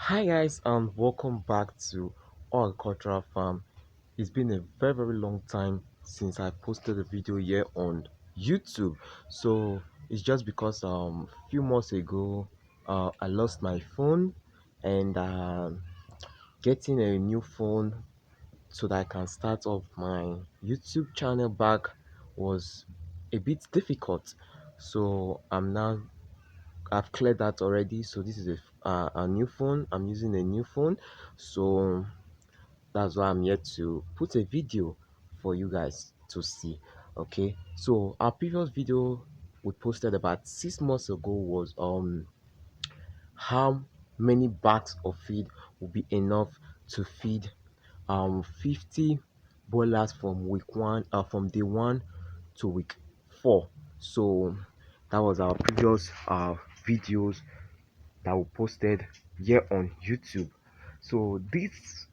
Hi guys, and welcome back to Agricultural Farm. It's been a very long time since I posted a video here on YouTube. So it's just because few months ago I lost my phone, and getting a new phone so that I can start up my YouTube channel back was a bit difficult. So I've cleared that already. So this is a new phone. I'm using a new phone. So that's why I'm here to put a video for you guys to see. Okay. So our previous video we posted about 6 months ago was how many bags of feed will be enough to feed 50 broilers from from day one to week 4. So that was our previous videos that we posted here on YouTube. So this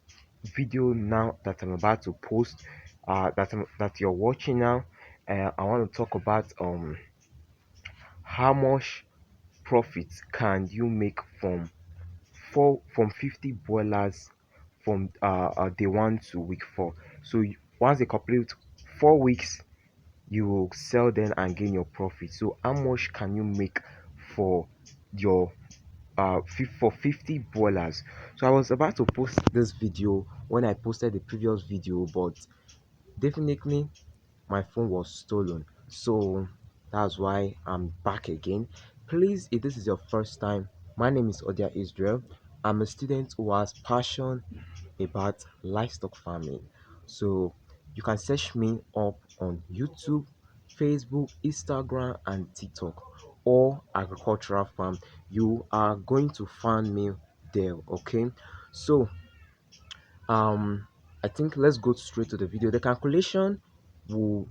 video now that I'm about to post, that you're watching now, I want to talk about how much profit can you make from 50 boilers from day one to week 4. So once they complete 4 weeks, you will sell them and gain your profit. So how much can you make for your for 50 boilers? So I was about to post this video when I posted the previous video, but definitely my phone was stolen. So that's why I'm back again. Please, if this is your first time, my name is Odia Israel. I'm a student who has passion about livestock farming. So you can search me up on YouTube, Facebook, Instagram, and TikTok, or Agricultural Farm. You are going to find me there. Okay. So um I think let's go straight to the video. The calculation will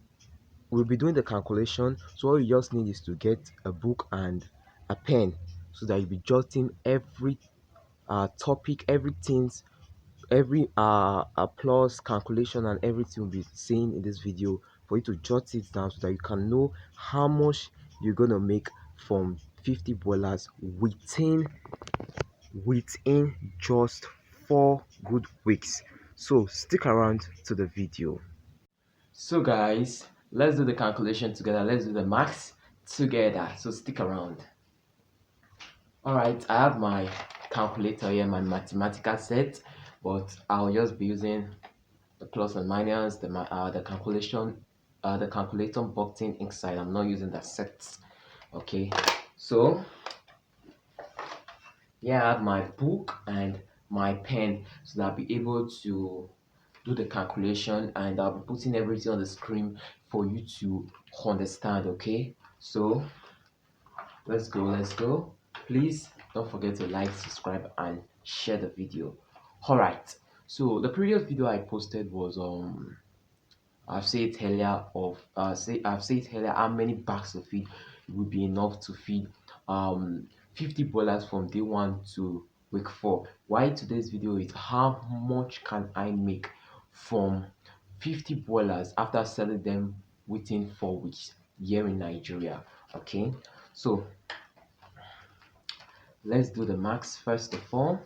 we'll be doing the calculation. So all you just need is to get a book and a pen so that you'll be jotting every topic, every applause calculation and everything will be seen in this video for you to jot it down so that you can know how much you're gonna make from 50 boilers within just 4 good weeks. So stick around to the video. So guys, let's do the calculation together. Let's do the maths together. So stick around. All right, I have my calculator here, my mathematical set, but I'll just be using the plus and minus, the calculator button inside. I'm not using the sets. Okay, so yeah, I have my book and my pen so that I'll be able to do the calculation, and I'll be putting everything on the screen for you to understand. Okay, so let's go. Please don't forget to like, subscribe, and share the video. All right, so the previous video I posted was I've said earlier how many bags of feed would be enough to feed 50 boilers from day one to week 4. Why today's video is how much can I make from 50 boilers after selling them within 4 weeks here in Nigeria. Okay, so let's do the max first of all.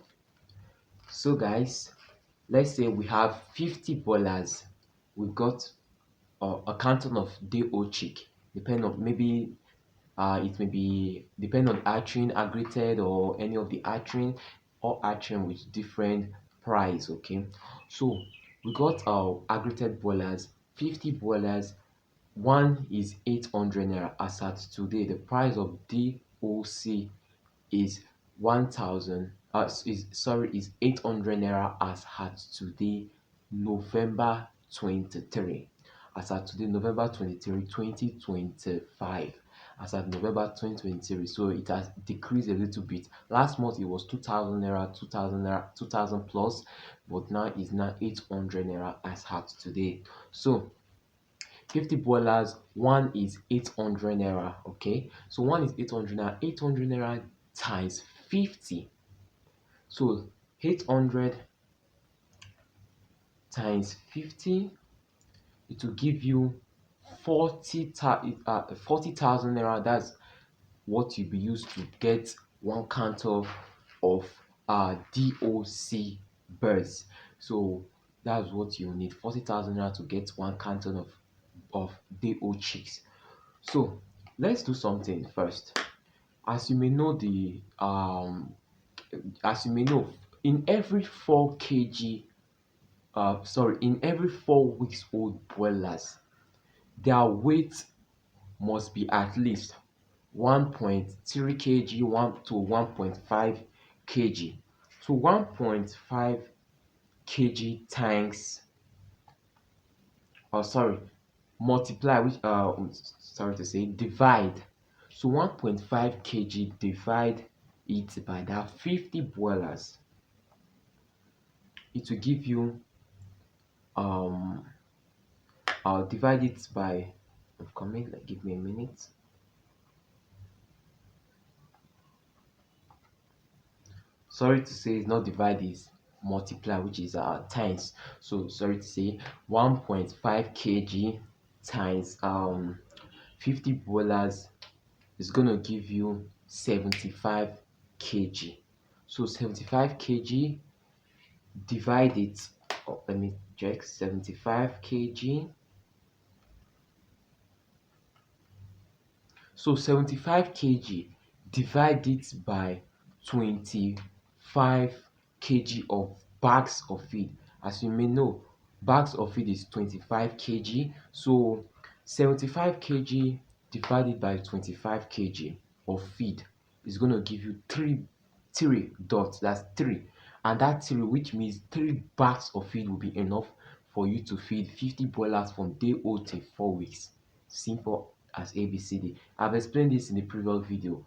So guys, let's say we have 50 boilers. We've got a canton of day old chick, depend on maybe it may be depend on hatching, aggregated, or any of the hatching, or hatching with different price. Okay, so we got our aggregated boilers, 50 boilers. One is 800 naira as at today. The price of DOC is 1000 is 800 naira as at today, November 23, as at today, November 23, 2025, as at November 2023. So it has decreased a little bit. Last month it was 2000 naira, 2000 naira, 2000 plus, but now it's now 800 naira as at today. So 50 boilers, one is 800 naira. Okay, so one is 800 naira. 800 naira times 50. So 800 times 50, it will give you 40,000 naira. That's what you'll be used to get one canter of DOC birds. So that's what you need, 40,000 naira to get one canton of DO chicks. So let's do something first. As you may know, as you may know, in every 4 kg, in every 4 weeks old broilers, their weight must be at least 1.3 kg, 1 to 1.5 kg. So 1.5 kg times, sorry, multiply, which sorry to say, divide. So 1.5 kg, divide it by that 50 broilers. It will give you, I'll divide it by, I'm coming, like, give me a minute. Sorry to say, it's not divide, is multiply, which is times. So sorry to say, 1.5 kg times 50 broilers is gonna give you 75 kg. So 75 kg, divide it, let me check, 75 kg. So 75 kg, divide it by 25 kg of bags of feed. As you may know, bags of feed is 25 kg. So 75 kg divided by 25 kg of feed is going to give you three dots. That's three. And that three, which means 3 bags of feed will be enough for you to feed 50 broilers from day 0 to 4 weeks. Simple as ABCD. I've explained this in the previous video.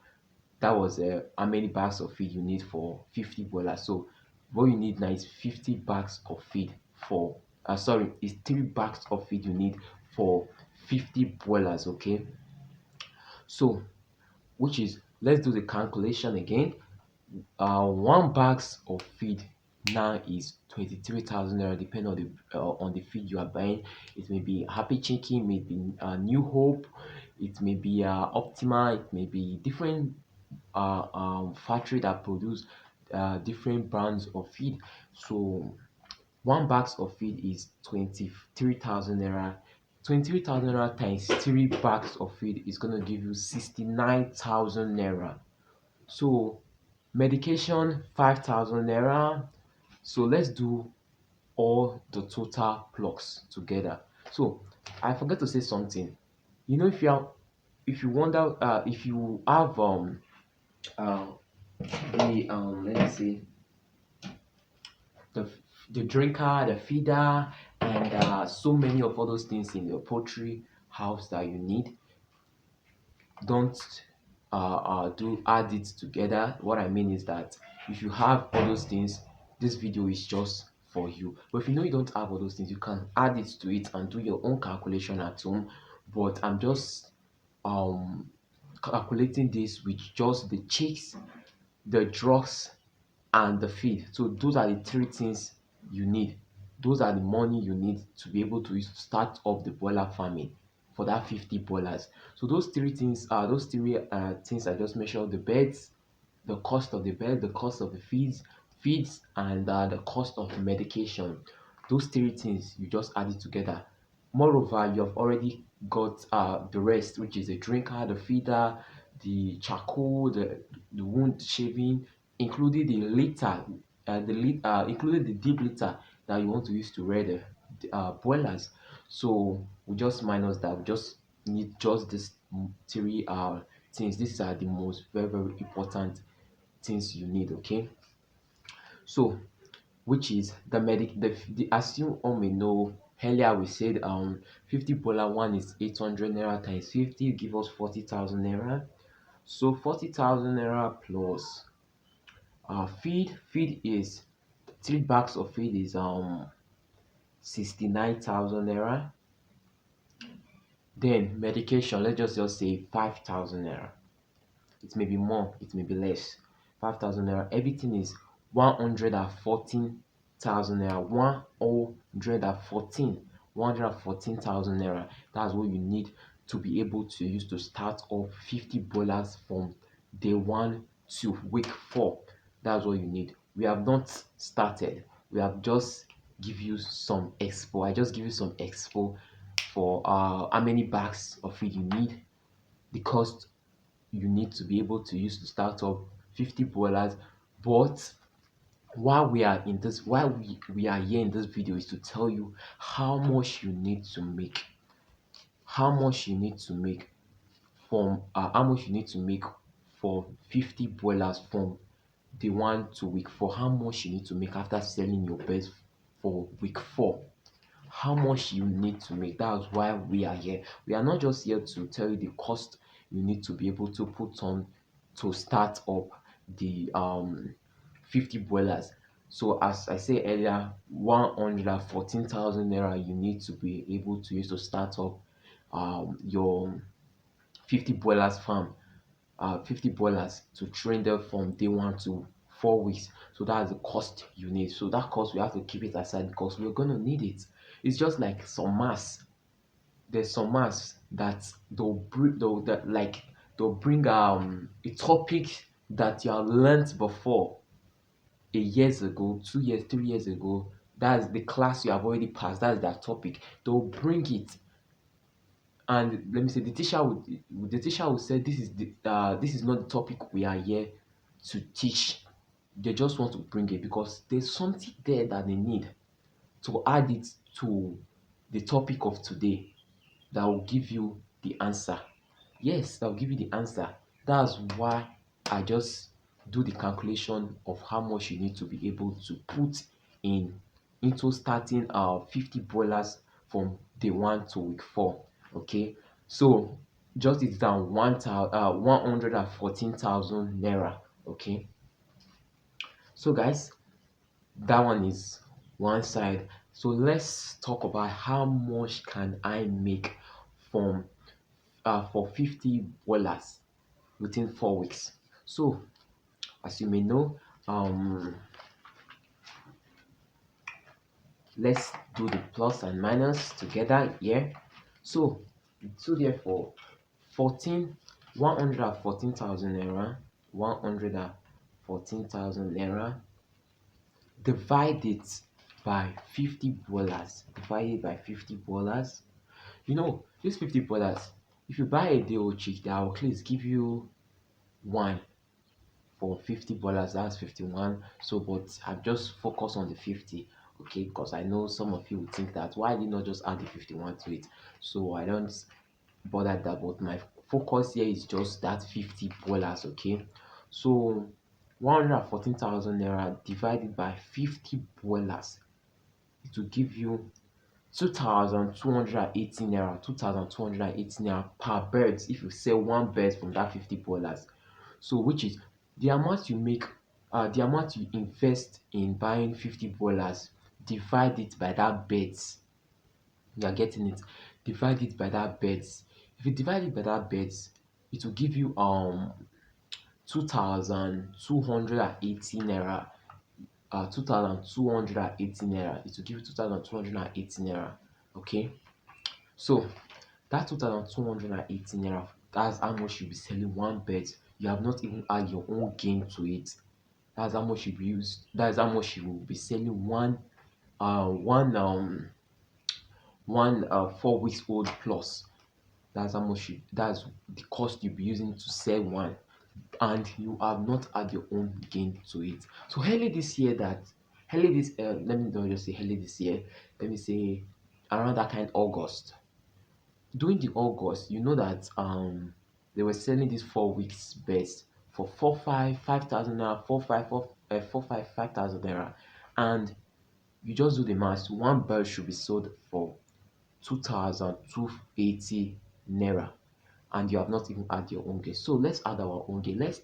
That was how many bags of feed you need for 50 broilers. So what you need now is 50 bags of feed for, sorry, is 3 bags of feed you need for 50 broilers. Okay, so which is, let's do the calculation again. 1 bags of feed now is 23,000 naira, depending on the feed you are buying. It may be Happy Chicken, maybe New Hope, it may be Optima, it may be different factory that produce different brands of feed. So 1 bags of feed is 23,000 naira. 23,000 naira times 3 bags of feed is going to give you 69,000 naira. So medication 5,000 naira. So let's do all the total plus together. So I forgot to say something. You know, if you wonder, if you have uh the let me see, the the drinker, the feeder, and so many of all those things in your poultry house that you need, don't do add it together. What I mean is that if you have all those things, this video is just for you. But if you know you don't have all those things, you can add it to it and do your own calculation at home. But I'm just um calculating this with just the chicks, the drugs, and the feed. So those are the 3 things you need. Those are the money you need to be able to start up the broiler farming for that 50 broilers. So those three things I just mentioned: the beds, the cost of the bed, the cost of the feeds, and the cost of the medication. Those 3 things, you just add it together. Moreover, you have already got the rest, which is the drinker, the feeder, the charcoal, the wound shaving, including the litter, including the deep litter that you want to use to rear the boilers. So we just minus that. We just need just these three things. These are the most very important things you need. Okay, so which is the as you all may know, earlier we said 50 boiler one is 800 naira times 50 give us 40,000 naira. So 40,000 naira plus feed is 3 bags of feed is 69,000 naira. Then medication, let's just say 5,000 naira. It may be more, it may be less. 5,000 naira. Everything is 114,000 naira. 114,000 naira. That's what you need to be able to use to start off 50 broilers from day 1 to week 4. That's what you need. we have not started. We have just give you some expo. I just give you some expo for how many bags of feed you need, the cost you need to be able to use to start up 50 broilers. But why we are here in this video is to tell you how much you need to make, how much you need to make how much you need to make for 50 broilers from day 1 to week 4, how much you need to make after selling your birds for week 4, how much you need to make. That's why we are here. We are not just here to tell you the cost you need to be able to put on to start up the 50 broilers. So as I said earlier, 114,000 naira you need to be able to use to start up your 50 broilers farm, 50 broilers to train them from day 1 to 4 weeks. So that's the cost you need. So that cost we have to keep it aside because we're going to need it. It's just like some mass. There's some mass that they'll bring a topic that you have learnt before a years ago, 2 years, 3 years ago. That's the class you have already passed. That's their topic. They'll bring it, and let me say the teacher will say this is not the topic we are here to teach. They just want to bring it because there's something there that they need to add it to the topic of today that will give you the answer. Yes, that will give you the answer. That's why I just do the calculation of how much you need to be able to put in into starting 50 broilers from day 1 to week 4. Okay, so just it's down 114,000 naira. Okay, so guys, that one is one side. So let's talk about how much can I make from for 50 broilers within 4 weeks. So as you may know, let's do the plus and minus together here. So therefore 14 114,000 naira, 114,000 naira, divide it by 50 broilers, divided by 50 broilers. You know, these 50 broilers, if you buy a day old chick, they will at least give you one for 50 broilers. That's 51. So but I've just focused on the 50, okay, because I know some of you would think that why did not just add the 51 to it. So I don't bother that, but my focus here is just that 50 broilers. Okay, so 114,000 naira divided by 50 broilers, it will give you 2,280 naira, 2,280 naira per bird if you sell one bird from that 50 broilers. So which is the amount you make, the amount you invest in buying 50 broilers, divide it by that birds. You are getting it? Divide it by that birds. If you divide it by that birds, it will give you 2,280 naira. 2,280 naira. It will give you 2,280 naira. Okay, so that 2,280 naira, that's how much you'll be selling one bird. You have not even add your own gain to it. That's how much that's how much you will be selling one 4 weeks old plus. That's how much that's the cost you'll be using to sell one, and you have not add your own gain to it. So early this let me not just say early this year, let me say around that kind August. During the August, you know that they were selling these 4 weeks best for 5,000 naira, 5,000 naira, and you just do the math. One bird should be sold for 2,280 naira, and you have not even add your own gain. So let's add our own gain. Let's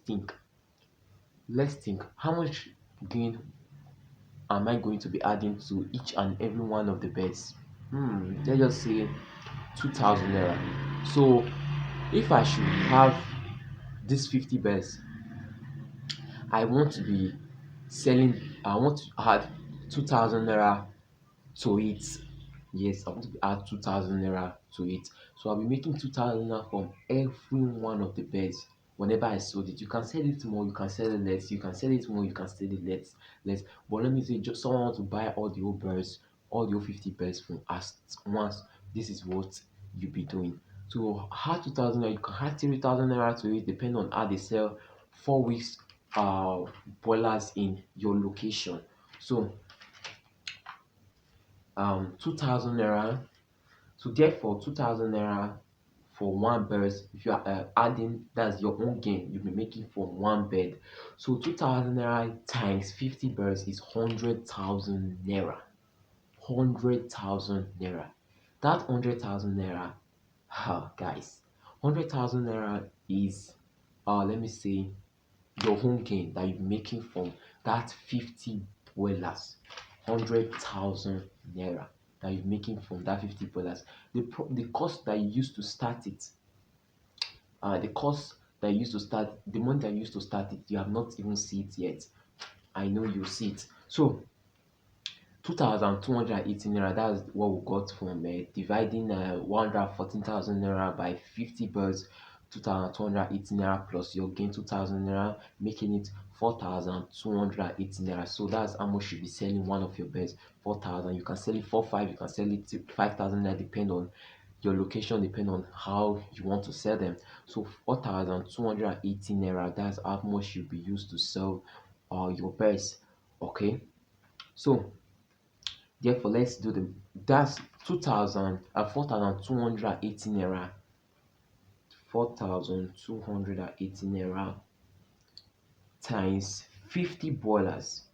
think how much gain am I going to be adding to each and every one of the birds. Let's just say 2,000 naira. So if I should have these 50 birds, I want to be selling, I want to add 2,000 naira to it. Yes, I want to add 2,000 naira to it. So I'll be making 2,000 naira from every one of the birds. whenever I sold it. You can sell it more, you can sell it less, you can sell it more, you can sell it less. But let me say, just someone want to buy all the old birds, all the old 50 birds from us once. This is what you be doing. So add 2,000 naira, you can add 3,000 naira to it, depending on how they sell 4 weeks broilers in your location. So 2,000 naira. So therefore 2,000 naira for one bird, if you are adding, that's your own gain you'll be making from one bed. So 2,000 naira times 50 birds is 100,000 naira. 100,000 naira. That 100,000 naira, guys, 100,000 naira is let me say, your home gain that you're making from that 50 boilers. 100,000 naira that you're making from that 50 boilers. The cost that you used to start it, the cost that you used to start, the money that you used to start it, you have not even seen it yet. I know you see it. So 2,280 naira, that's what we got from dividing 114,000 naira by 50 birds. 2,280 naira plus your gain 2,000 naira, making it 4,280 naira. So that's how much you'll be selling one of your birds. 4,000. You can sell it for 5, you can sell it to 5,000 naira, depend on your location, depend on how you want to sell them. So 4,280 naira, that's how much you'll be used to sell your birds. Okay, so therefore, let's do the, that's 2,000 4,280 naira. 4,280 naira times 50 boilers,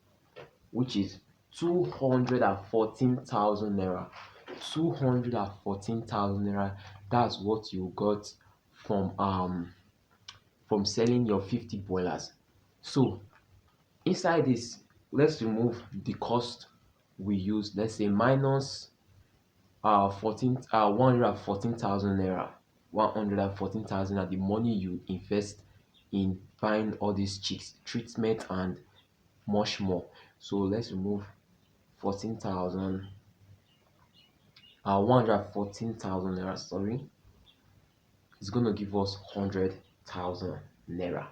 which is 214,000 naira. 214,000 naira. That's what you got from selling your 50 boilers. So inside this, let's remove the cost we use. Let's say minus 114,000 naira. 114,000 naira, the money you invest in buying all these chicks, treatment, and much more. So let's remove 14,000, 114,000 naira, sorry. It's gonna give us 100,000 naira.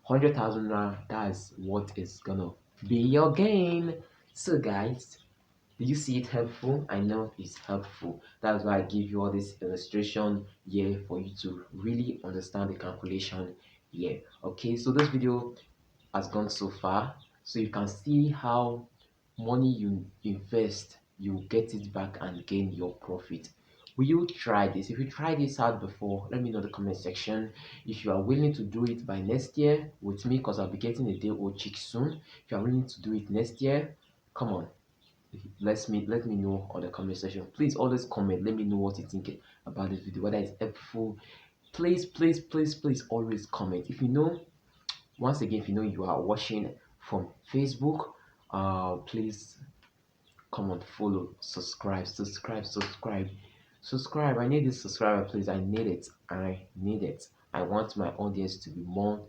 100,000 naira, that's what is gonna be your gain. So guys, do you see it helpful? I know it's helpful. That's why I give you all this illustration here for you to really understand the calculation here. Okay, so this video has gone so far, so you can see how money you invest, you get it back and gain your profit. Will you try this? If you tried this out before, let me know in the comment section. If you are willing to do it by next year with me, because I'll be getting a day old chick soon. If you are willing to do it next year, come on, let me know on the comment section. Please always comment, let me know what you think about this video, whether it's helpful. Please always comment. If you know, once again, if you know you are watching from Facebook, please comment, follow, subscribe. I need this subscriber, please. I need it. I want my audience to be more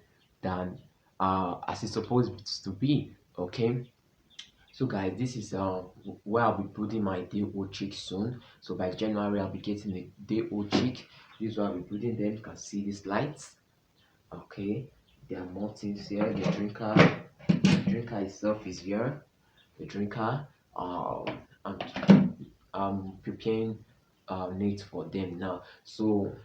than as it's supposed to be. Okay, so guys, this is where I'll be building my day old chick soon. So by January, I'll be getting a day old chick. This is where I'll be building them. You can see these lights. Okay, there are more things here. The drinker itself is here. The drinker. I'm preparing nets for them now. So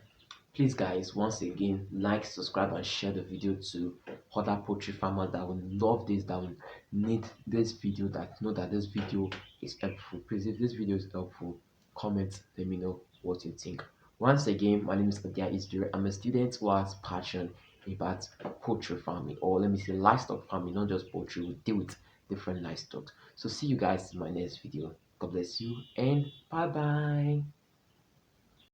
please guys, once again, like, subscribe, and share the video to other poultry farmers that will love this, that will need this video, that know that this video is helpful. Please, if this video is helpful, comment, let me know what you think. Once again, my name is Odia Israel. I'm a student who has passion about poultry farming, or let me say livestock farming, not just poultry. We deal with different livestock. So see you guys in my next video. God bless you and bye bye.